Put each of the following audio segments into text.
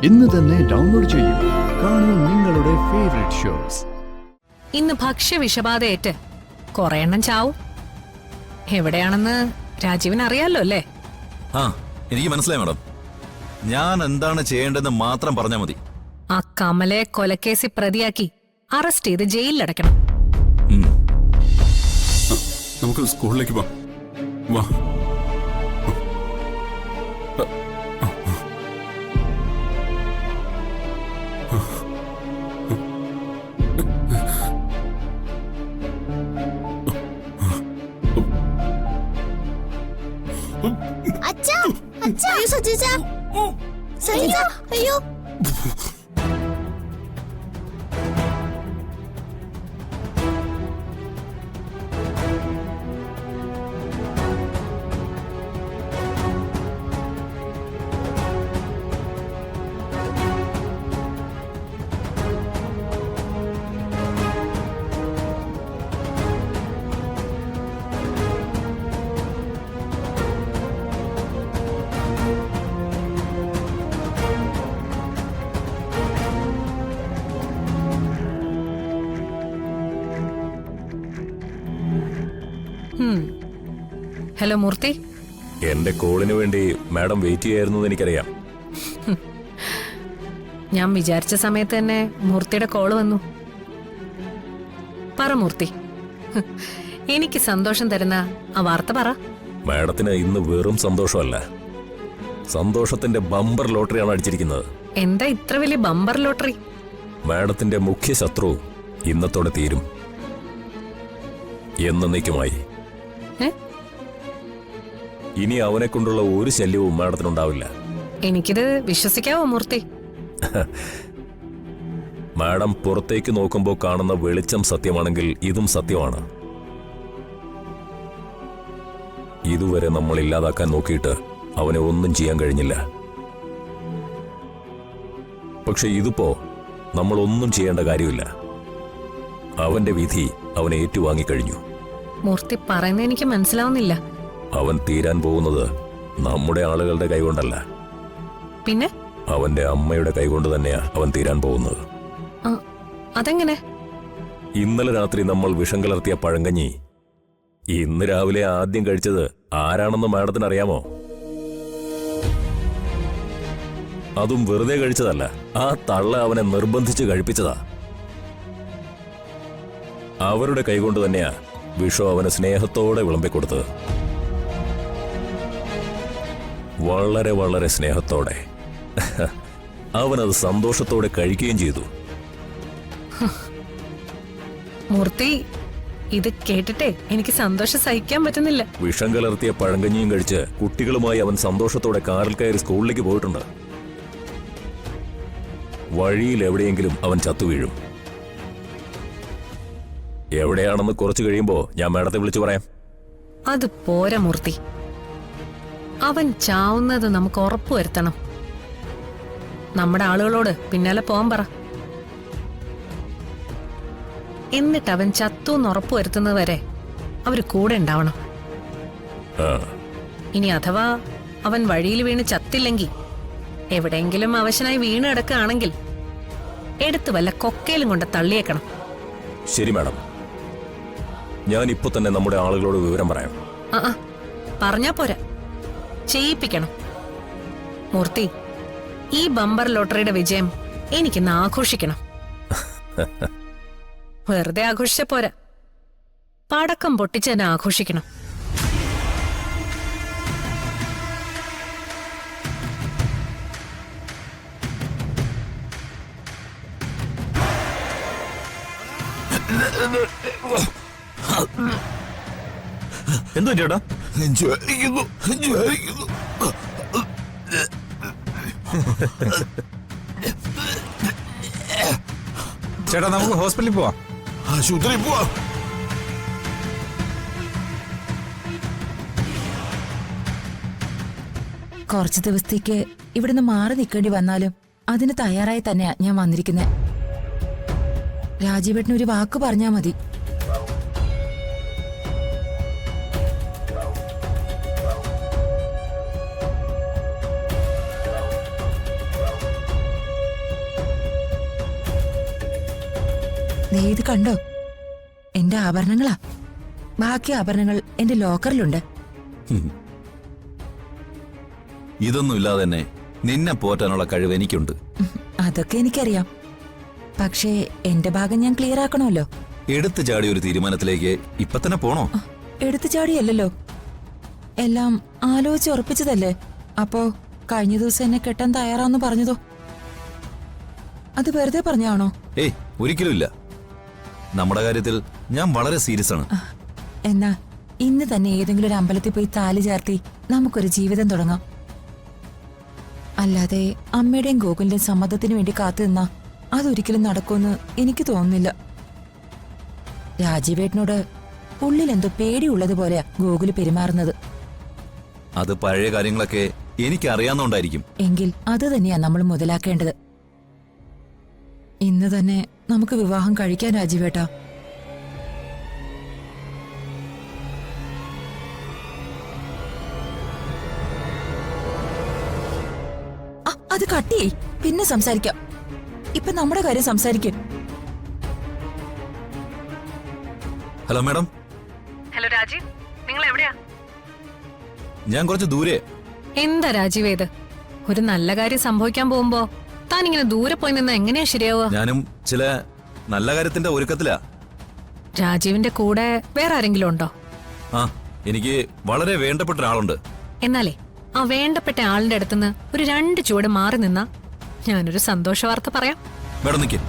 ഇന്ന് തന്നെ ഡൗൺലോഡ് ചെയ്യൂ. കാണൂ നിങ്ങളുടെ ഫേവറേറ്റ് ഷോസ്. ഇന്ന് ഭക്ഷ്യവിഷബാധയേറ്റ് കുറെ എണ്ണം ചാവും. എവിടെയാണെന്ന് രാജീവിന് അറിയാലോ അല്ലേ? ആ, എനിക്ക് മനസ്സിലായി മാഡം. ഞാൻ എന്താണ് ചെയ്യേണ്ടതെന്ന് മാത്രം പറഞ്ഞാൽ മതി. ആ കമലെ കൊലക്കേസിൽ പ്രതിയാക്കി അറസ്റ്റ് ചെയ്ത് ജയിലിലടക്കണം. നമുക്ക് സ്കൂളിലേക്ക് വാ. അച്ഛാ, അച്ഛാ, അയ്യോ സജിജ, സജിജ, അയ്യോ. ഹലോ മൂർത്തി. എന്റെ കോളിന് വേണ്ടി മാഡം വെയിറ്റ് ചെയ്യായിരുന്നു എനിക്കറിയാം. ഞാൻ വിചാരിച്ച സമയത്ത് തന്നെ മൂർത്തിയുടെ കോള് വന്നു. പറ മൂർത്തി, എനിക്ക് സന്തോഷം തരുന്ന ആ വാർത്ത പറ. മാഡത്തിന് ഇന്ന് വെറും സന്തോഷമല്ല, സന്തോഷത്തിന്റെ ബമ്പർ ലോട്ടറിയാണ് അടിച്ചിരിക്കുന്നത്. എന്താ ഇത്ര വലിയ ബമ്പർ ലോട്ടറി? മാഡത്തിന്റെ മുഖ്യ ശത്രു ഇന്നത്തോടെ തീരും, എന്നേക്കുമായി. ഇനി അവനെ കൊണ്ടുള്ള ഒരു ശല്യവും മാഡത്തിനുണ്ടാവില്ല. എനിക്കിത് വിശ്വസിക്കാവോ മൂർത്തി? മാഡം പുറത്തേക്ക് നോക്കുമ്പോൾ കാണുന്ന വെളിച്ചം സത്യമാണെങ്കിൽ ഇതും സത്യമാണ്. ഇതുവരെ നമ്മൾ ഇല്ലാതാക്കാൻ നോക്കിയിട്ട് അവനെ ഒന്നും ചെയ്യാൻ കഴിഞ്ഞില്ല. പക്ഷെ ഇതിപ്പോ നമ്മൾ ഒന്നും ചെയ്യേണ്ട കാര്യമില്ല. അവന്റെ വിധി അവനെ ഏറ്റുവാങ്ങിക്കഴിഞ്ഞു. മൂർത്തി പറയുന്നത് എനിക്ക് മനസ്സിലാവുന്നില്ല. അവൻ തീരാൻ പോകുന്നത് നമ്മുടെ ആളുകളുടെ കൈകൊണ്ടല്ല, പിന്നെ അവന്റെ അമ്മയുടെ കൈകൊണ്ട് തന്നെയാ അവൻ തീരാൻ പോകുന്നത്. അതെങ്ങനെ? ഇന്നലെ രാത്രി നമ്മൾ വിഷം കലർത്തിയ പഴങ്കഞ്ഞി ഇന്ന് രാവിലെ ആദ്യം കഴിച്ചത് ആരാണെന്ന് മാഡത്തിന് അറിയാമോ? അതും വെറുതെ കഴിച്ചതല്ല, ആ തള്ള അവനെ നിർബന്ധിച്ച് കഴിപ്പിച്ചതാ. അവരുടെ കൈകൊണ്ട് തന്നെയാ വിഷം അവന് സ്നേഹത്തോടെ വിളമ്പിക്കൊടുത്തത്. വളരെ വളരെ സ്നേഹത്തോടെ. അവനത് സന്തോഷത്തോടെ കഴിക്കുകയും ചെയ്തു. മൂർത്തി, ഇത് കേട്ടിട്ടേ എനിക്ക് സന്തോഷം സഹിക്കാൻ പറ്റുന്നില്ല. വിഷം കലർത്തിയ പഴങ്കഞ്ഞിയും കഴിച്ച് കുട്ടികളുമായി അവൻ സന്തോഷത്തോടെ കാറിൽ കയറി സ്കൂളിലേക്ക് പോയിട്ടുണ്ട്. വഴിയിൽ എവിടെയെങ്കിലും അവൻ ചത്തുവീഴും. എവിടെയാണെന്ന് കുറച്ചു കഴിയുമ്പോ ഞാൻ മാഡത്തെ വിളിച്ചു പറയാം. അത് പോരാ മൂർത്തി, അവൻ ചാവുന്നത് നമുക്ക് ഉറപ്പുവരുത്തണം. നമ്മുടെ ആളുകളോട് പിന്നാലെ പോകാൻ പറ. എന്നിട്ട് അവൻ ചത്തൂന്ന് ഉറപ്പുവരുത്തുന്നത് വരെ അവര് കൂടെ ഉണ്ടാവണം. ഇനി അഥവാ അവൻ വഴിയിൽ വീണ് ചത്തില്ലെങ്കിൽ, എവിടെയെങ്കിലും അവശനായി വീണ് കിടക്കുകയാണെങ്കിൽ എടുത്തു വല്ല കൊക്കയിലും കൊണ്ട് തള്ളിയേക്കണം. ശരി മാഡം, ഞാൻ ഇപ്പൊ തന്നെ നമ്മുടെ ആളുകളോട് വിവരം പറയാം. പറഞ്ഞാ പോരാ, ചെയ്യിപ്പിക്കണം. മൂർത്തി, ഈ ബമ്പർ ലോട്ടറിയുടെ വിജയം എനിക്കിന്ന് ആഘോഷിക്കണം. വെറുതെ ആഘോഷിച്ച പോരാ, പടക്കം പൊട്ടിച്ച് തന്നെ ആഘോഷിക്കണം. എന്തോ ചേട്ടാ? ചേട്ടാ, നമുക്ക് ഹോസ്പിറ്റലിൽ പോവാം. ആശുപത്രിയിൽ പോവാം. കുറച്ചു ദിവസത്തേക്ക് ഇവിടുന്ന് മാറി നിൽക്കേണ്ടി വന്നാലും അതിന് തയ്യാറായി തന്നെയാ ഞാൻ വന്നിരിക്കുന്നത്. രാജീവേട്ടന് ഒരു വാക്ക് പറഞ്ഞാ മതി. ദേ ഇത് കണ്ടോ, എന്റെ ആഭരണങ്ങളാ. ബാക്കി ആഭരണങ്ങൾ എന്റെ ലോക്കറിലുണ്ട്. ഇതൊന്നും ഇല്ലാതെ തന്നെ നിന്നെ പോറ്റാനുള്ള കഴിവ് എനിക്കുണ്ട്. അതൊക്കെ എനിക്കറിയാം. പക്ഷേ എന്റെ ഭാഗം ഞാൻ ക്ലിയർ ആക്കണമല്ലോ. എടുത്തു ചാടി ഒരു തീരുമാനത്തിലേക്ക് ഇപ്പൊ തന്നെ പോണോ? എടുത്തു ചാടിയല്ലോ, എല്ലാം ആലോചിച്ച് ഉറപ്പിച്ചതല്ലേ. അപ്പോ കഴിഞ്ഞ ദിവസം എന്നെ കെട്ടാൻ തയ്യാറാന്ന് പറഞ്ഞതോ, അത് വെറുതെ പറഞ്ഞാണോ? ഏയ്, ഒരിക്കലും ഇല്ല. നമ്മുടെ കാര്യത്തിൽ ഞാൻ വളരെ സീരിയസ് ആണ്. എന്നാ ഇന്ന് തന്നെ ഏതെങ്കിലും ഒരു അമ്പലത്തിൽ പോയി താലി ചാർത്തി നമുക്കൊരു ജീവിതം തുടങ്ങാം. അല്ലാതെ അമ്മയുടെയും ഗോകുലിന്റെയും സമ്മതത്തിന് വേണ്ടി കാത്തു നിന്നാ അതൊരിക്കലും നടക്കുമെന്ന് എനിക്ക് തോന്നുന്നില്ല. രാജീവേട്ടനോട് ഉള്ളിൽ എന്തോ പേടിയുള്ളതുപോലെയാ ഗോകുല് പെരുമാറുന്നത്. അത് പഴയ കാര്യങ്ങളൊക്കെ എനിക്ക് അറിയാവുന്നോണ്ടായിരിക്കും. എങ്കിൽ അത് തന്നെയാ നമ്മൾ മുതലാക്കേണ്ടത്. ഇന്ന് തന്നെ നമുക്ക് വിവാഹം കഴിക്കാൻ രാജീവേട്ടാ. അത് കട്ടിയേ, പിന്നെ സംസാരിക്കാം. ഇപ്പൊ നമ്മുടെ കാര്യം സംസാരിക്കും. Hello madam. ഹലോ രാജീവ്, നിങ്ങൾ എവിടെയാ? ഞാൻ കുറച്ച് ദൂരെ. എന്താ രാജീവ് ഇത്? ഒരു നല്ല കാര്യം സംഭവിക്കാൻ പോകുമ്പോ താൻ ഇങ്ങനെ ദൂരെ പോയി നിന്നാ എങ്ങനെയാ ശരിയാവുക? ഞാനും ചില നല്ല കാര്യത്തിന്റെ ഒരുക്കത്തിലാ. രാജീവിന്റെ കൂടെ വേറെ ആരെങ്കിലും ഉണ്ടോ? ആ, എനിക്ക് വളരെ വേണ്ടപ്പെട്ട ഒരാളുണ്ട്. എന്നാലേ ആ വേണ്ടപ്പെട്ട ആളിന്റെ അടുത്തുനിന്ന് ഒരു 2 ചുവട് മാറി നിന്നാ ഞാനൊരു സന്തോഷ വാർത്ത പറയാം. മാഡം നിൽക്ക്.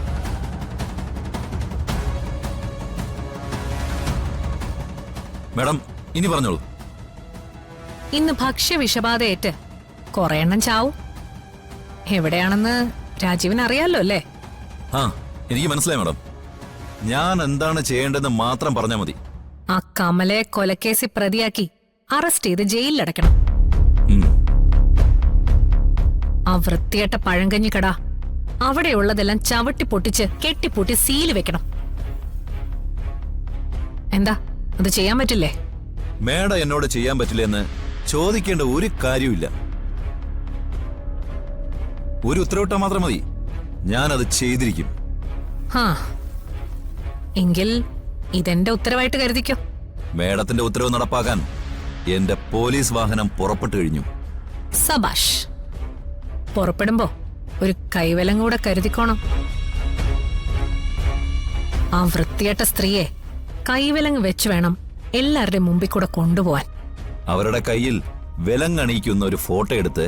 മാഡം ഇനി പറഞ്ഞോളൂ. ഇന്ന് ഭക്ഷ്യ വിഷബാധയേറ്റ് കുറെ എണ്ണം ചാവും. എവിടെയാണെന്ന് രാജീവിന് അറിയാലോ അല്ലേ? ആ, എനിക്ക് മനസ്സിലായി മാഡം. ഞാൻ എന്താണ് ചെയ്യേണ്ടതെന്ന് മാത്രം പറഞ്ഞാൽ മതി. ആ കമലെ കൊലക്കേസിൽ പ്രതിയാക്കി അറസ്റ്റ് ചെയ്ത് ജയിലിലടക്കണം. ആ വൃത്തികെട്ട പഴങ്കഞ്ഞി കട അവിടെയുള്ളതെല്ലാം ചവിട്ടി പൊട്ടിച്ച് കെട്ടിപ്പൂട്ടി സീല് വെക്കണം. എന്താ, അത് ചെയ്യാൻ പറ്റില്ലേ? മേഡം എന്നോട് ചെയ്യാൻ പറ്റില്ലെന്ന് ചോദിക്കേണ്ട ഒരു കാര്യമില്ല. ഒരു ഉത്തരവിട്ടാൽ മാത്രം മതി, ഞാനത് ചെയ്തിരിക്കും. ഹാ, എങ്കിൽ ഇതെന്റെ ഉത്തരവായിട്ട് കരുതിക്കോ. മേഡത്തിന്റെ ഉത്തരവ് നടപ്പാക്കാൻ എന്റെ പോലീസ് വാഹനം പുറപ്പെട്ടു കഴിഞ്ഞു. സബാഷ്. പുറപ്പെടുമ്പോ ഒരു കൈവലം കൂടെ കരുതിക്കോണം. ആ വൃത്തികെട്ട സ്ത്രീയെ കൈവിലങ്ങ് വെച്ച് വേണം എല്ലാവരുടെയും മുമ്പിൽ കൂടെ കൊണ്ടുപോവാൻ. അവരുടെ കയ്യിൽ വിലങ്ങണിയിക്കുന്ന ഒരു ഫോട്ടോ എടുത്ത്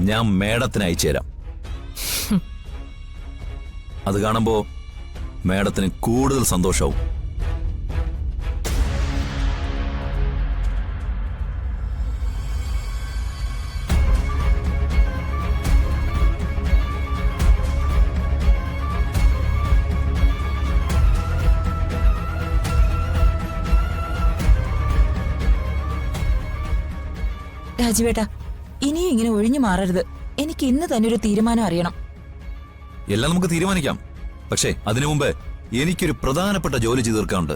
ഞാൻ മേഡത്തിന് അയച്ചു തരാം. അത് കാണുമ്പോ മേഡത്തിന് കൂടുതൽ സന്തോഷാവും. രാജീവേട്ടാ, ഇനിയും ഇങ്ങനെ ഒഴിഞ്ഞു മാറരുത്. എനിക്ക് ഇന്ന് തന്നെ ഒരു തീരുമാനം അറിയണം. എല്ലാം നമുക്ക് തീരുമാനിക്കാം. പക്ഷേ അതിനു മുമ്പ് എനിക്കൊരു പ്രധാനപ്പെട്ട ജോലി ചെയ്തു തീർക്കാനുണ്ട്.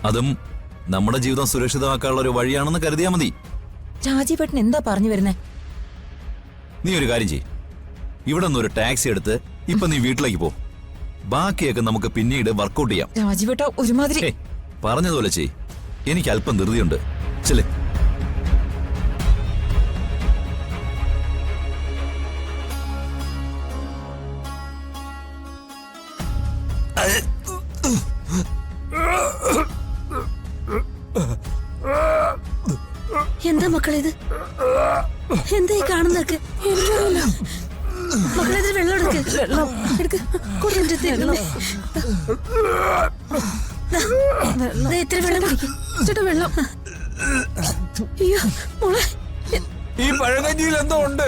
അതും നമ്മുടെ ജീവിതം സുരക്ഷിതമാക്കാനുള്ള ഒരു വഴിയാണെന്ന് കരുതിയാൽ മതി. രാജീവേട്ടൻ എന്താ പറഞ്ഞു വരുന്നേ? നീ ഒരു കാര്യം ചെയ്യ്. ഇവിടെ നിന്ന് ഒരു ടാക്സി എടുത്ത് ഇപ്പൊ നീ വീട്ടിലേക്ക് പോ. ബാക്കിയൊക്കെ നമുക്ക് പിന്നീട് വർക്കൗട്ട് ചെയ്യാം. രാജീവേട്ടാ, ഒരുമാതിരി. പറഞ്ഞതുപോലെ ചെയ്. എനിക്ക് അല്പം ധൃതിയുണ്ട്. ചെല്ലേ. എന്താ മക്കളേത്? എന്താ ഈ കാണുന്നതൊക്കെ? മക്കളേത് വെള്ളം എടുക്ക്. ഇത്ര വെള്ളം കുടിക്കും. ചേട്ടാ വെള്ളം. അയ്യോ മോളെ, ഈ പഴങ്കഞ്ഞിയിൽ എന്തോ ഉണ്ട്.